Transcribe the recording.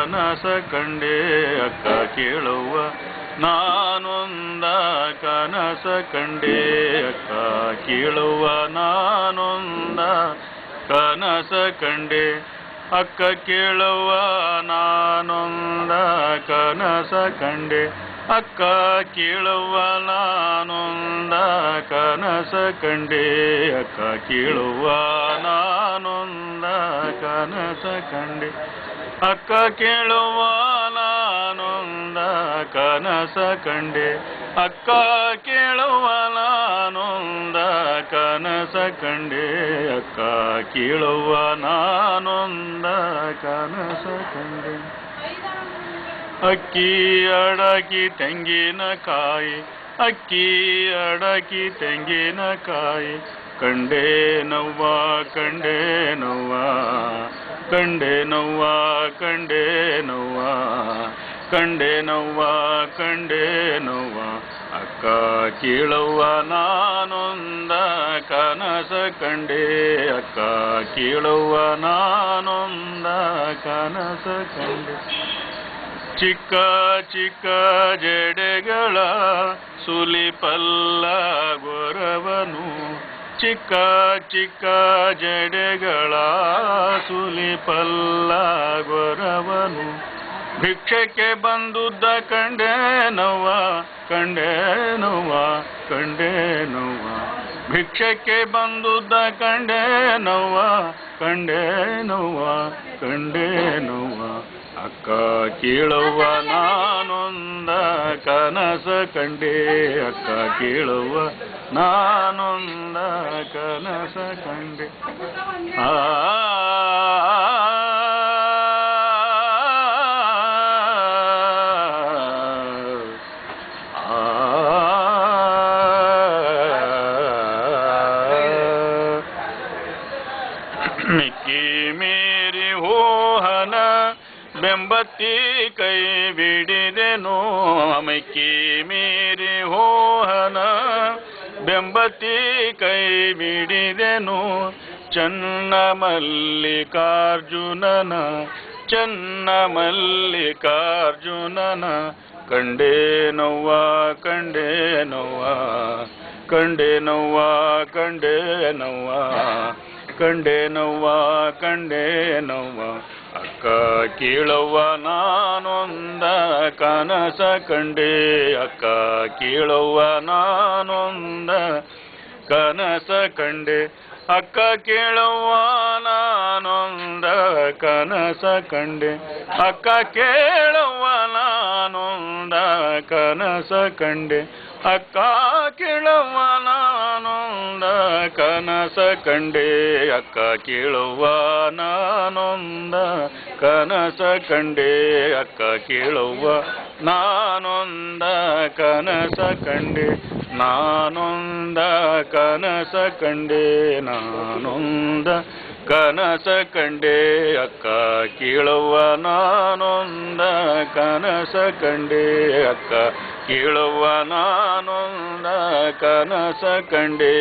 ಕನಸ ಕಂಡೆ ಅಕ್ಕ ಕೇಳುವ ನಾನೊಂದ ಕನಸ ಕಂಡೆ ಅಕ್ಕ ಕೇಳುವ ನಾನೊಂದ ಕನಸ ಕಂಡೆ ಅಕ್ಕ ಕೇಳುವ ನಾನೊಂದ ಕನಸ ಕಂಡೆ ಅಕ್ಕ ಕೇಳುವ ನಾನೊಂದ ಕನಸ ಕಂಡೆ ಅಕ್ಕ ಕೇಳುವ ನಾನೊಂದ ಕನಸ ಕಂಡೆ ಅಕ್ಕ ಕೇಳುವ ನಾನೊಂದ ಕನಸ ಕಂಡೆ ಅಕ್ಕ ಕೇಳುವ ನಾನೊಂದ ಕನಸ ಕಂಡೆ ಅಕ್ಕ ಕೇಳುವ ನಾನೊಂದ ಕನಸ ಕಂಡೆ ಅಕ್ಕಿ ಅಡಕಿ ತೆಂಗಿನಕಾಯಿ ಅಕ್ಕಿ ಅಡಕಿ ತೆಂಗಿನಕಾಯಿ ಕಂಡೆ ನವ್ವ ಕಂಡೆ ನವ್ವ ಕಂಡೆ ನವ್ವ ಕಂಡೆ ನವ್ವ ಕಂಡೆ ನವ್ವ ಕಂಡೆ ನವ್ವ ಅಕ್ಕ ಕೇಳುವ ನಾನೊಂದ ಕನಸ ಕಂಡೆ ಅಕ್ಕ ಕೇಳುವ ನಾನೊಂದ ಕನಸ ಕಂಡೆ ಚಿಕ್ಕ ಚಿಕ್ಕ ಜಡೆಗಳ ಸುಲಿಪಲ್ಲ ಗೊರವನು ಚಿಕ್ಕ ಚಿಕ್ಕ ಜಡೆಗಳ ಸುಲಿಪಲ್ಲ ಗೊರವನು ಭಿಕ್ಷಕ್ಕೆ ಬಂದುದ್ದ ಕಂಡೆ ನವ್ವ ಕಂಡೆ ನವ್ವ ಕಂಡೆ ನವ್ವ ಭಿಕ್ಷಕ್ಕೆ ಬಂದುದ್ದ ಕಂಡೆ ನವ್ವ ಕಂಡೆ ನವ್ವ ಕಂಡೆ ನವ್ವ ಅಕ್ಕ ಕೇಳುವ ನಾನೊಂದ ಕನಸ ಕಂಡೆ ಅಕ್ಕ ಕೇಳುವ ನಾನೊಂದ ಕನಸ ಕಂಡೆ ಆ ಮಿಕ್ಕಿ ಮೇರಿ ಹೋಹನ ಬೆಂಬತ್ತಿ ಕೈ ಬಿಡಿದೆನೋ ಮಿಕ್ಕಿ ಮೇರಿ ಹೋಹನ ಬೆಂಬತ್ತಿ ಕೈ ಬಿಡಿದೆನೋ ಚನ್ನ ಮಲ್ಲಿಕಾರ್ಜುನನ ಚನ್ನ ಮಲ್ಲಿಕಾರ್ಜುನನ ಕಂಡೆ ನವ್ವ ಕಂಡೆ ನವ್ವ ಕಂಡೆ ನವ್ವ ಕಂಡೆ ನವ್ವ ಕಂಡೆ ನವ್ವ ಕಂಡೆ ನವ್ವ ಅಕ್ಕ ಕೇಳುವ ನಾನೊಂದ ಕನಸ ಕಂಡೆ ಅಕ್ಕ ಕೇಳುವ ನಾನೊಂದ ಕನಸ ಕಂಡೆ ಅಕ್ಕ ಕೇಳುವ ನಾನೊಂದ ಕನಸ ಕಂಡೆ ಅಕ್ಕ ಕೇಳುವ ನಾನೊಂದ ಕನಸ ಕಂಡೆ ಅಕ್ಕ ಕೇಳುವ ನಾನೊಂದ ಕನಸ ಕಂಡೆ ಅಕ್ಕ ಕೇಳುವ ನಾನೊಂದ ಕನಸ ಕಂಡೆ ಅಕ್ಕ ಕೇಳುವ ನಾನೊಂದ ಕನಸ ಕಂಡೆ ನಾನೊಂದ ಕನಸ ಕಂಡೆ ನಾನೊಂದ ಕನಸ ಕಂಡೆ ಅಕ್ಕ ಕೇಳುವ ನಾನೊಂದ ಕನಸ ಕಂಡೆ ಅಕ್ಕ ಕೇಳುವ ನಾನೊಂದ ಕನಸ ಕಂಡೆ